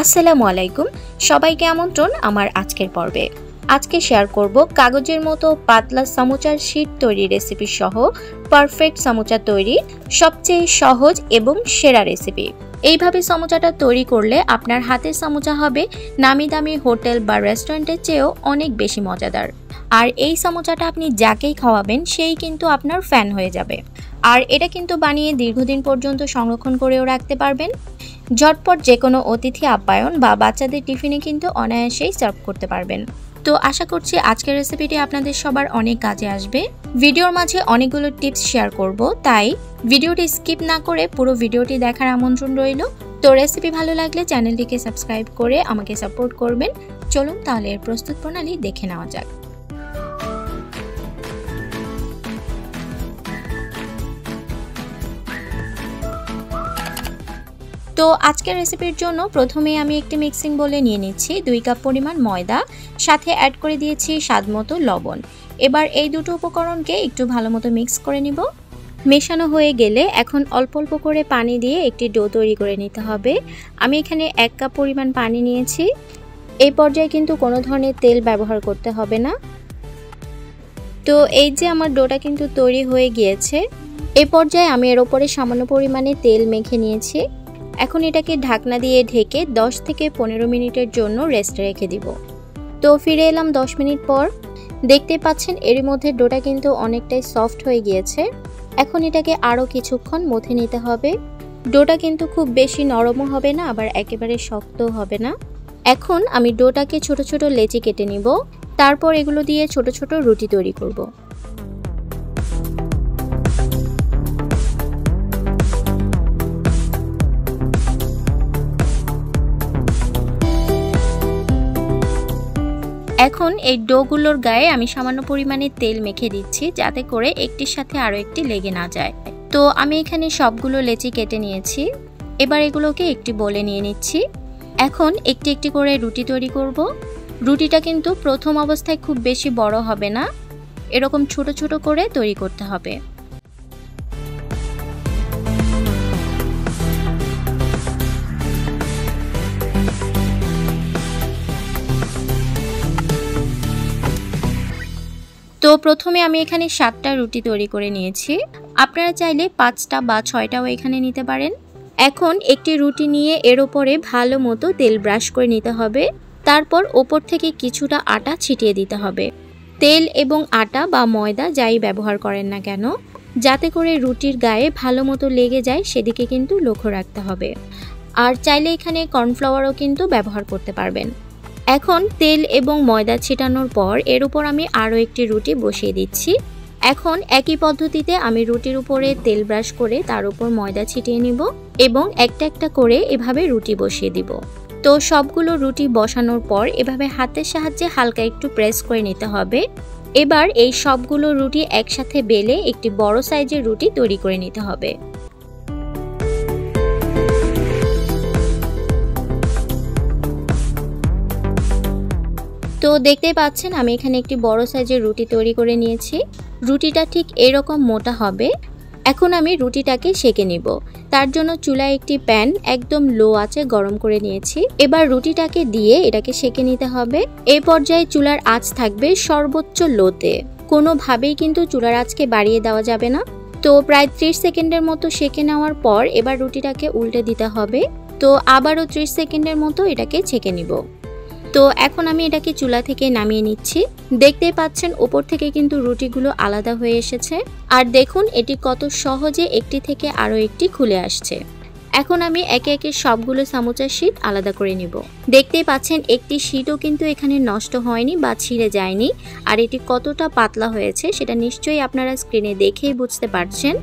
আসসালামু আলাইকুম, সবাইকে আমন্ত্রণ আমার আজকের পর্বে। আজকে শেয়ার করব কাগজের মতো পাতলা সামোচার শীট তৈরি রেসিপি সহ পারফেক্ট সামোচা তৈরির সবচেয়ে সহজ এবং সেরা রেসিপি। এইভাবে সামোচাটা তৈরি করলে আপনার হাতের সামোচা হবে নামি দামি হোটেল বা রেস্টুরেন্টের চেয়েও অনেক বেশি মজাদার। আর এই সামোচাটা আপনি যাকেই খাওয়াবেন সেই কিন্তু আপনার ফ্যান হয়ে যাবে। আর এটা কিন্তু বানিয়ে দীর্ঘদিন পর্যন্ত সংরক্ষণ করেও রাখতে পারবেন। ঝটপট যে কোনো অতিথি আপ্যায়ন বা বাচ্চাদের টিফিনে কিন্তু অনায়াসেই সার্ভ করতে পারবেন। তো আশা করছি আজকের রেসিপিটি আপনাদের সবার অনেক কাজে আসবে। ভিডিওর মাঝে অনেকগুলো টিপস শেয়ার করব, তাই ভিডিওটি স্কিপ না করে পুরো ভিডিওটি দেখার আমন্ত্রণ রইল। তো রেসিপি ভালো লাগলে চ্যানেলটিকে সাবস্ক্রাইব করে আমাকে সাপোর্ট করবেন। চলুন তাহলে এর প্রস্তুত প্রণালী দেখে নেওয়া যাক। তো আজকের রেসিপির জন্য প্রথমেই আমি একটি মিক্সিং বোলে নিয়ে নিচ্ছি 2 কাপ পরিমাণ ময়দা, সাথে অ্যাড করে দিয়েছি স্বাদমতো লবণ। এবার এই দুটো উপকরণকে একটু ভালোমতো মিক্স করে নিব। মেশানো হয়ে গেলে এখন অল্প অল্প করে পানি দিয়ে একটি ডো তৈরি করে নিতে হবে। আমি এখানে 1 কাপ পরিমাণ পানি নিয়েছি। এই পর্যায়ে কিন্তু কোনো ধরনের তেল ব্যবহার করতে হবে না। তো এই যে আমার ডোটা কিন্তু তৈরি হয়ে গিয়েছে। এই পর্যায়ে আমি এর উপরে সামান্য পরিমাণে তেল মেখে নিয়েছি। এখন এটাকে ঢাকনা দিয়ে ঢেকে 10 থেকে 15 মিনিটের জন্য রেস্টে রেখে দিব। তো ফিরে এলাম 10 মিনিট পর। দেখতে পাচ্ছেন এর মধ্যে ডোটা কিন্তু অনেকটাই সফট হয়ে গিয়েছে। এখন এটাকে আরও কিছুক্ষণ মথে নিতে হবে। ডোটা কিন্তু খুব বেশি নরমও হবে না, আবার একেবারে শক্তও হবে না। এখন আমি ডোটাকে ছোট ছোট লেচি কেটে নিব। তারপর এগুলো দিয়ে ছোট ছোট রুটি তৈরি করব। এখন এই ডোগুলোর গায়ে আমি সামান্য পরিমাণে তেল মেখে দিচ্ছি, যাতে করে একটির সাথে আরও একটি লেগে না যায়। তো আমি এখানে সবগুলো লেচি কেটে নিয়েছি। এবার এগুলোকে একটি বলে নিয়ে নিচ্ছি। এখন একটি একটি করে রুটি তৈরি করব। রুটিটা কিন্তু প্রথম অবস্থায় খুব বেশি বড় হবে না, এরকম ছোট ছোট করে তৈরি করতে হবে। তো প্রথমে আমি এখানে 7টা রুটি তৈরি করে নিয়েছি। আপনারা চাইলে 5টা বা 6টাও এখানে নিতে পারেন। এখন একটি রুটি নিয়ে এর উপরে ভালো মতো তেল ব্রাশ করে নিতে হবে। তারপর ওপর থেকে কিছুটা আটা ছিটিয়ে দিতে হবে। তেল এবং আটা বা ময়দা যাই ব্যবহার করেন না কেন, যাতে করে রুটির গায়ে ভালো মতো লেগে যায় সেদিকে কিন্তু লক্ষ্য রাখতে হবে। আর চাইলে এখানে কর্নফ্লাওয়ারও কিন্তু ব্যবহার করতে পারবেন। এখন তেল এবং ময়দা ছিটানোর পর এর উপর আমি আরও একটি রুটি বসিয়ে দিচ্ছি। এখন একই পদ্ধতিতে আমি রুটির উপরে তেল ব্রাশ করে তার উপর ময়দা ছিটিয়ে নিব এবং একটা একটা করে এভাবে রুটি বসিয়ে দিব। তো সবগুলো রুটি বসানোর পর এভাবে হাতের সাহায্যে হালকা একটু প্রেস করে নিতে হবে। এবার এই সবগুলো রুটি একসাথে বেলে একটি বড় সাইজের রুটি তৈরি করে নিতে হবে। তো দেখতেই পাচ্ছেন আমি এখানে একটি বড় সাইজের রুটি তৈরি করে নিয়েছি। রুটিটা ঠিক এরকম মোটা হবে। এখন আমি রুটিটাকে সেঁকে নিব। তার জন্য চুলায় একটি প্যান একদম লো আঁচে গরম করে নিয়েছি। এবার রুটিটাকে দিয়ে এটাকে সেঁকে নিতে হবে। এই পর্যায়ে চুলার আঁচ থাকবে সর্বোচ্চ লোতে। কোনোভাবেই কিন্তু চুলার আঁচকে বাড়িয়ে দেওয়া যাবে না। তো প্রায় 30 সেকেন্ডের মতো সেঁকে নেওয়ার পর এবার রুটিটাকে উল্টে দিতে হবে। তো আবারও 30 সেকেন্ডের মতো এটাকে ছেঁকে নিব। তো এখন আমি এটাকে চুলা থেকে নামিয়ে নিচ্ছি। দেখতেই পাচ্ছেন উপর থেকে কিন্তু রুটিগুলো আলাদা হয়ে এসেছে। আর দেখুন এটি কত সহজে একটি থেকে আরও একটি খুলে আসছে। এখন আমি একে একে সবগুলো সামোচার শীট আলাদা করে নিব। দেখতেই পাচ্ছেন একটি শীটও কিন্তু এখানে নষ্ট হয়নি বা ছিঁড়ে যায়নি। আর এটি কতটা পাতলা হয়েছে সেটা নিশ্চয়ই আপনারা স্ক্রিনে দেখেই বুঝতে পারছেন।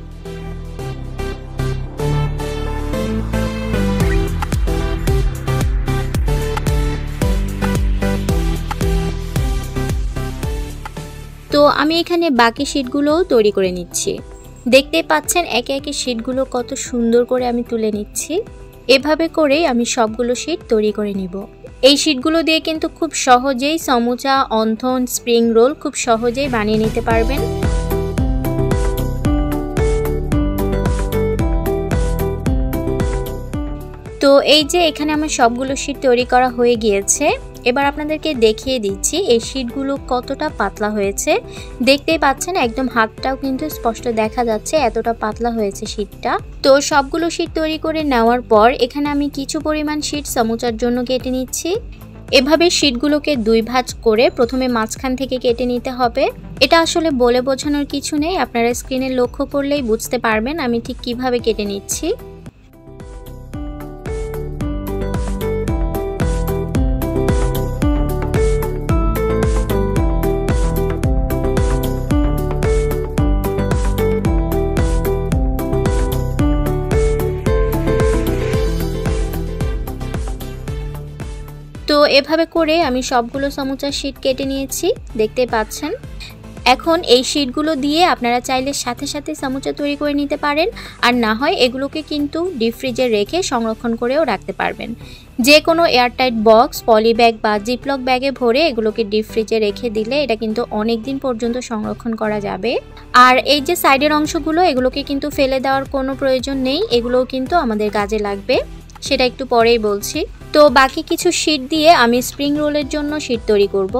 তো আমি এখানে বাকি শীটগুলোও তৈরি করে নিচ্ছি। দেখতে পাচ্ছেন একে একে শীটগুলো কত সুন্দর করে আমি তুলে নিচ্ছি। এভাবে করেই আমি সবগুলো শীট তৈরি করে নিব। এই শীটগুলো দিয়ে কিন্তু খুব সহজেই সমোচা, অন্থন, স্প্রিং রোল খুব সহজেই বানিয়ে নিতে পারবেন। তো তো এই যে এখানে আমার সবগুলো শীট তৈরি করা হয়ে গিয়েছে। এবার আপনাদেরকে দেখিয়ে দিচ্ছি এই শীটগুলো কতটা পাতলা হয়েছে। দেখতেই পাচ্ছেন একদম হাতটাও কিন্তু স্পষ্ট দেখা যাচ্ছে, এতটা পাতলা হয়েছে শীটটা। তো সবগুলো শীট তৈরি করে নেওয়ার পর এখানে আমি কিছু পরিমাণ শীট সমুচার জন্য কেটে নিচ্ছি। এভাবে শীটগুলোকে 2 ভাঁজ করে প্রথমে মাঝখান থেকে কেটে নিতে হবে। এটা আসলে বলে বোঝানোর কিছু নেই, আপনারা স্ক্রিনে লক্ষ্য করলেই বুঝতে পারবেন আমি ঠিক কিভাবে কেটে নিচ্ছি। তো এভাবে করে আমি সবগুলো সমুচার শীট কেটে নিয়েছি, দেখতে পাচ্ছেন। এখন এই শীটগুলো দিয়ে আপনারা চাইলে সাথে সাথে সমুচা তৈরি করে নিতে পারেন, আর না হয় এগুলোকে কিন্তু ডিপ ফ্রিজে রেখে সংরক্ষণ করেও রাখতে পারবেন। যে কোনো এয়ারটাইট বক্স, পলি ব্যাগ বা জিপলক ব্যাগে ভরে এগুলোকে ডিপ ফ্রিজে রেখে দিলে এটা কিন্তু অনেক দিন পর্যন্ত সংরক্ষণ করা যাবে। আর এই যে সাইডের অংশগুলো, এগুলোকে কিন্তু ফেলে দেওয়ার কোনো প্রয়োজন নেই, এগুলোও কিন্তু আমাদের কাজে লাগবে, সেটা একটু পরেই বলছি। তো বাকি কিছু শীট দিয়ে আমি স্প্রিং রোলের জন্য শীট তৈরি করব।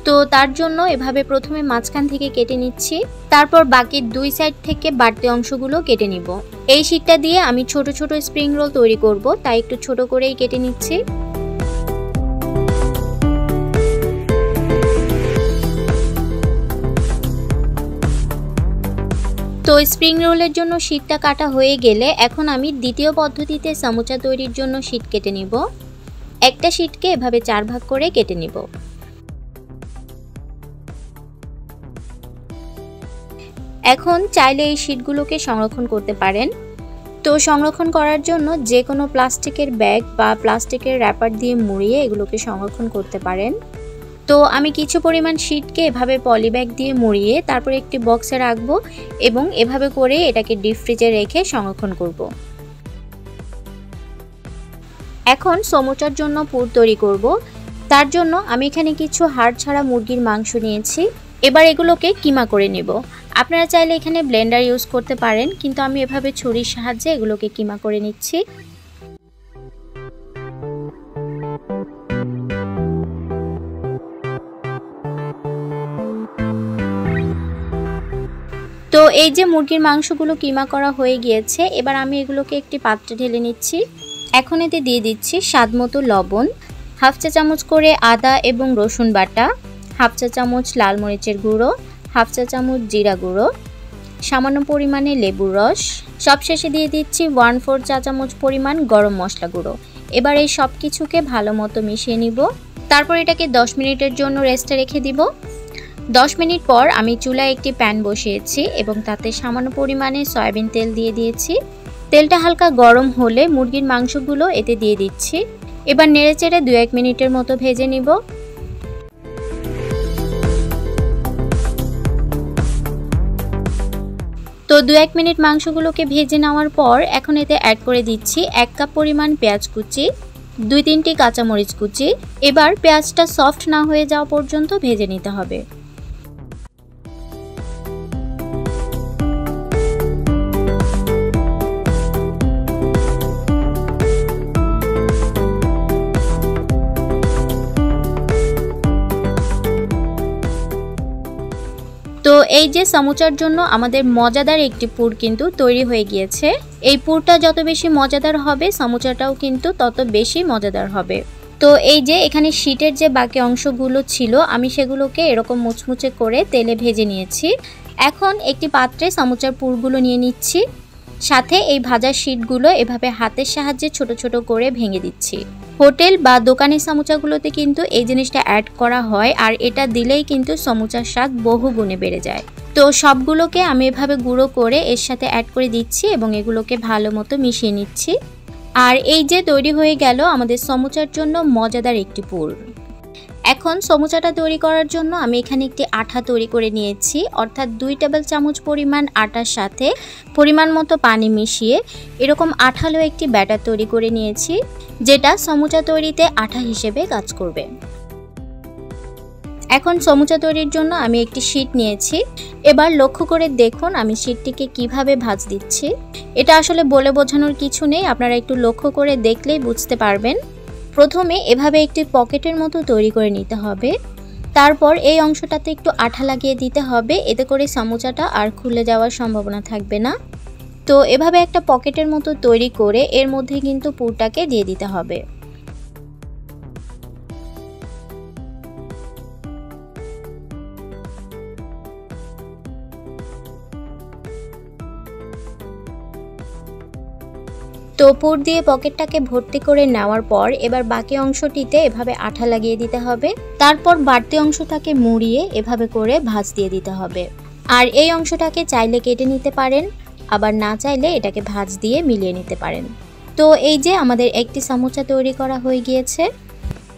তো তার জন্য এভাবে প্রথমে মাঝখান থেকে কেটে নিচ্ছি, তারপর বাকি 2 সাইড থেকে বাড়তি অংশগুলো কেটে নিব। এই শীটটা দিয়ে আমি ছোট ছোট স্প্রিং রোল তৈরি করব, তাই একটু ছোট করেই কেটে নিচ্ছি। তো স্প্রিং রোলের জন্য শীটটা কাটা হয়ে গেলে এখন আমি দ্বিতীয় পদ্ধতিতে সমুচা তৈরির জন্য শীট কেটে নিব। একটা শীটকে এভাবে 4 ভাগ করে কেটে নিব। এখন চাইলে এই শীটগুলোকে সংরক্ষণ করতে পারেন। তো সংরক্ষণ করার জন্য যে কোনো প্লাস্টিকের ব্যাগ বা প্লাস্টিকের র্যাপার দিয়ে মুড়িয়ে এগুলোকে সংরক্ষণ করতে পারেন। তো আমি কিছু পরিমাণ শীটকে এভাবে পলি ব্যাগ দিয়ে মুড়িয়ে তারপর একটি বক্সে রাখবো এবং এভাবে করে এটাকে ডিপ ফ্রিজে রেখে সংরক্ষণ করব। এখন সমুচার জন্য পুর তৈরি করব। তার জন্য আমি এখানে কিছু হাড় ছাড়া মুরগির মাংস নিয়েছি। এবার এগুলোকে কিমা করে নেব। আপনারা চাইলে এখানে ব্লেন্ডার ইউজ করতে পারেন, কিন্তু আমি এভাবে ছুরির সাহায্যে এগুলোকে কিমা করে নিচ্ছি। তো এই যে মুরগির মাংসগুলো কিমা করা হয়ে গিয়েছে, এবার আমি এগুলোকে একটি পাত্রে ঢেলে নিচ্ছি। এখন এতে দিয়ে দিচ্ছি স্বাদমতো লবণ, হাফ চা চামচ করে আদা এবং রসুন বাটা, হাফ চা চামচ লাল মরিচের গুঁড়ো, হাফ চা চামচ জিরা গুঁড়ো, সামান্য পরিমাণে লেবুর রস, সবশেষে দিয়ে দিচ্ছি 1/4 চা চামচ পরিমাণ গরম মশলা গুঁড়ো। এবার এই সব কিছুকে ভালো মতো মিশিয়ে নিব। তারপর এটাকে 10 মিনিটের জন্য রেস্টে রেখে দিব। 10 মিনিট পর আমি চুলায় একটি প্যান বসিয়েছি এবং তাতে সামান্য পরিমাণে সয়াবিন তেল দিয়ে দিয়েছি। তেলটা হালকা গরম হলে মুরগির মাংসগুলো এতে দিয়ে দিচ্ছি। এবার নেড়েচেড়ে 2-1 মিনিটের মতো ভেজে নিব। তো 2-1 মিনিট মাংসগুলোকে ভেজে নেওয়ার পর এখন এতে অ্যাড করে দিচ্ছি 1 কাপ পরিমাণ পেঁয়াজ কুচি, 2-3টি কাঁচামরিচ কুচি। এবার পেঁয়াজটা সফট না হয়ে যাওয়া পর্যন্ত ভেজে নিতে হবে। তো এই যে সমুচার জন্য আমাদের মজাদার একটি পুর কিন্তু তৈরি হয়ে গিয়েছে। এই পুরটা যত বেশি মজাদার হবে সমুচাটাও কিন্তু তত বেশি মজাদার হবে। তো এই যে এখানে শীটের যে বাকি অংশগুলো ছিল আমি সেগুলোকে এরকম মুচমুচে করে তেলে ভেজে নিয়েছি। এখন একটি পাত্রে সমুচার পুরগুলো নিয়ে নিচ্ছি, সাথে এই ভাজা শীটগুলো এভাবে হাতের সাহায্যে ছোট ছোট করে ভেঙে দিচ্ছি। হোটেল বা দোকানের সমুচাগুলোতে কিন্তু এই জিনিসটা অ্যাড করা হয়, আর এটা দিলেই কিন্তু সমুচার স্বাদ বহু গুণে বেড়ে যায়। তো সবগুলোকে আমি এভাবে গুঁড়ো করে এর সাথে অ্যাড করে দিচ্ছি এবং এগুলোকে ভালো মতো মিশিয়ে নিচ্ছি। আর এই যে তৈরি হয়ে গেল আমাদের সমুচার জন্য মজাদার একটি পুর। এখন সমুচাটা তৈরি করার জন্য আমি এখানে একটি আঠা তৈরি করে নিয়েছি, অর্থাৎ 2 টেবিল চামচ পরিমাণ আটার সাথে পরিমাণ মতো পানি মিশিয়ে এরকম আঠালো একটি ব্যাটার তৈরি করে নিয়েছি, যেটা সমুচা তৈরিতে আঠা হিসেবে কাজ করবে। এখন সমুচা তৈরির জন্য আমি একটি শীট নিয়েছি। এবার লক্ষ্য করে দেখুন আমি শীটটিকে কিভাবে ভাঁজ দিচ্ছি। এটা আসলে বলে বোঝানোর কিছু নেই, আপনারা একটু লক্ষ্য করে দেখলেই বুঝতে পারবেন। প্রথমে এভাবে একটি পকেটের মতো তৈরি করে নিতে হবে। তারপর এই অংশটাতে একটু আঠা লাগিয়ে দিতে হবে, এতে করে সমুচাটা আর খুলে যাওয়ার সম্ভাবনা থাকবে না। তো এভাবে একটা পকেটের মতো তৈরি করে এর মধ্যে কিন্তু পুরটাকে দিয়ে দিতে হবে। তো পুর দিয়ে পকেটটাকে ভর্তি করে নেওয়ার পর এবার বাকি অংশটিতে এভাবে আঠা লাগিয়ে দিতে হবে। তারপর বাড়তি অংশটাকে মুড়িয়ে এভাবে করে ভাঁজ দিয়ে দিতে হবে। আর এই অংশটাকে চাইলে কেটে নিতে পারেন, আবার না চাইলে এটাকে ভাঁজ দিয়ে মিলিয়ে নিতে পারেন। তো এই যে আমাদের একটি সমুচা তৈরি করা হয়ে গিয়েছে।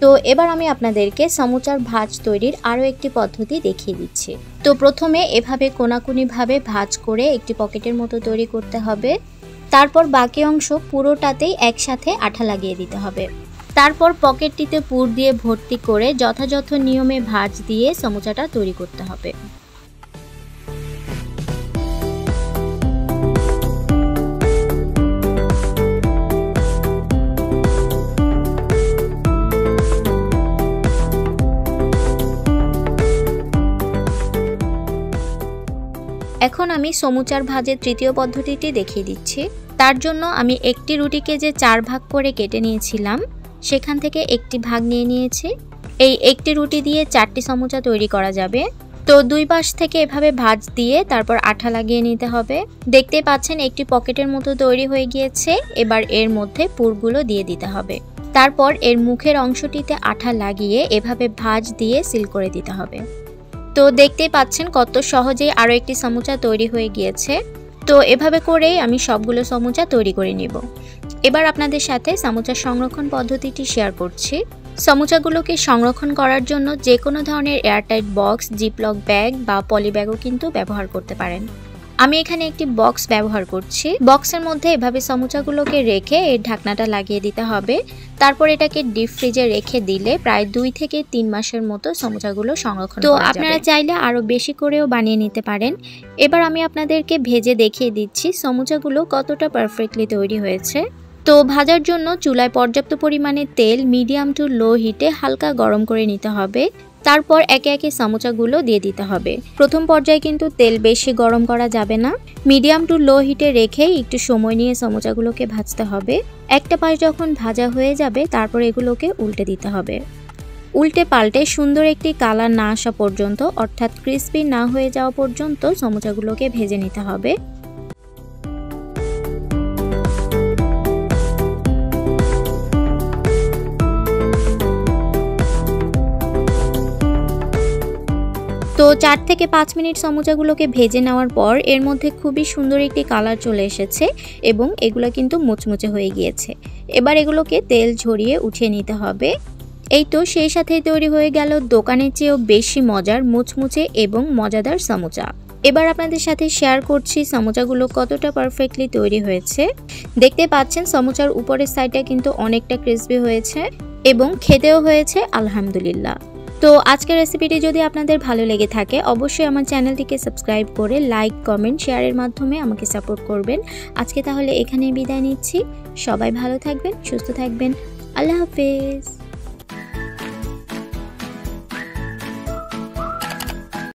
তো এবার আমি আপনাদেরকে সমুচার ভাঁজ তৈরির আরও একটি পদ্ধতি দেখিয়ে দিচ্ছি। তো প্রথমে এভাবে কোনাকুনিভাবে ভাঁজ করে একটি পকেটের মতো তৈরি করতে হবে। তারপর বাকি অংশ পুরোটাতেই একসাথে আঠা লাগিয়ে দিতে হবে। তারপর পকেটটিতে পুর দিয়ে ভর্তি করে যথাযথ নিয়মে ভাঁজ দিয়ে সমুচাটা তৈরি করতে হবে। এখন আমি সমুচার ভাজের তৃতীয় পদ্ধতিটি দেখিয়ে দিচ্ছি। তার জন্য আমি একটি রুটিকে যে 4 ভাগ করে কেটে নিয়েছিলাম সেখান থেকে একটি ভাগ নিয়ে নিয়েছি। এই একটি রুটি দিয়ে 4টি সমুচা তৈরি করা যাবে। তো দুই পাশ থেকে এভাবে ভাঁজ দিয়ে তারপর আঠা লাগিয়ে নিতে হবে। দেখতেই পাচ্ছেন একটি পকেটের মতো তৈরি হয়ে গিয়েছে। এবার এর মধ্যে পুরগুলো দিয়ে দিতে হবে। তারপর এর মুখের অংশটিতে আঠা লাগিয়ে এভাবে ভাঁজ দিয়ে সিল করে দিতে হবে। তো দেখতেই পাচ্ছেন কত সহজেই আরও একটি সমুচা তৈরি হয়ে গিয়েছে। তো এভাবে করেই আমি সবগুলো সমুচা তৈরি করে নিব। এবার আপনাদের সাথে সমুচা সংরক্ষণ পদ্ধতিটি শেয়ার করছি। সমুচাগুলোকে সংরক্ষণ করার জন্য যে কোনো ধরনের এয়ারটাইট বক্স, জিপলক ব্যাগ বা পলি ব্যাগও কিন্তু ব্যবহার করতে পারেন। আমি এখানে একটি বক্স ব্যবহার করছি। বক্সের মধ্যে এভাবে সমুচাগুলোকে রেখে এর ঢাকনাটা লাগিয়ে দিতে হবে। তারপর এটাকে ডিপ ফ্রিজে রেখে দিলে প্রায় 2 থেকে 3 মাসের মতো সমুচাগুলো সংরক্ষণ করা যাবে। তো আপনারা চাইলে আরও বেশি করেও বানিয়ে নিতে পারেন। এবার আমি আপনাদেরকে ভেজে দেখিয়ে দিচ্ছি সমুচাগুলো কতটা পারফেক্টলি তৈরি হয়েছে। তো ভাজার জন্য চুলায় পর্যাপ্ত পরিমাণে তেল মিডিয়াম টু লো হিটে হালকা গরম করে নিতে হবে। তারপর একে একে সমুচাগুলো দিয়ে দিতে হবে। প্রথম পর্যায়ে কিন্তু তেল বেশি গরম করা যাবে না, মিডিয়াম টু লো হিটে রেখেই একটু সময় নিয়ে সমুচাগুলোকে ভাজতে হবে। একটা পাশ যখন ভাজা হয়ে যাবে তারপর এগুলোকে উল্টে দিতে হবে। উল্টে পাল্টে সুন্দর একটি কালার না আসা পর্যন্ত, অর্থাৎ ক্রিস্পি না হয়ে যাওয়া পর্যন্ত সমুচাগুলোকে ভেজে নিতে হবে। তো 4 থেকে 5 মিনিট সমুচাগুলোকে ভেজে নেওয়ার পর এর মধ্যে খুবই সুন্দর একটি কালার চলে এসেছে এবং এগুলো কিন্তু মুচমুচে হয়ে গিয়েছে। এবার এগুলোকে তেল ঝরিয়ে উঠিয়ে নিতে হবে। এই তো সেই সাথেই তৈরি হয়ে গেল দোকানের চেয়েও বেশি মজার মুচমুচে এবং মজাদার সমুচা। এবার আপনাদের সাথে শেয়ার করছি সমুচাগুলো কতটা পারফেক্টলি তৈরি হয়েছে। দেখতে পাচ্ছেন সমুচার উপরের সাইডটা কিন্তু অনেকটা ক্রিসপি হয়েছে এবং খেতেও হয়েছে আলহামদুলিল্লাহ। তো আজকের রেসিপিটি যদি আপনাদের ভালো লেগে থাকে অবশ্যই আমার চ্যানেলটিকে সাবস্ক্রাইব করে লাইক, কমেন্ট, শেয়ারের মাধ্যমে আমাকে সাপোর্ট করবেন। আজকে তাহলে এখানেই বিদায় নিচ্ছি। সবাই ভালো থাকবেন, সুস্থ থাকবেন। আল্লাহ হাফেজ।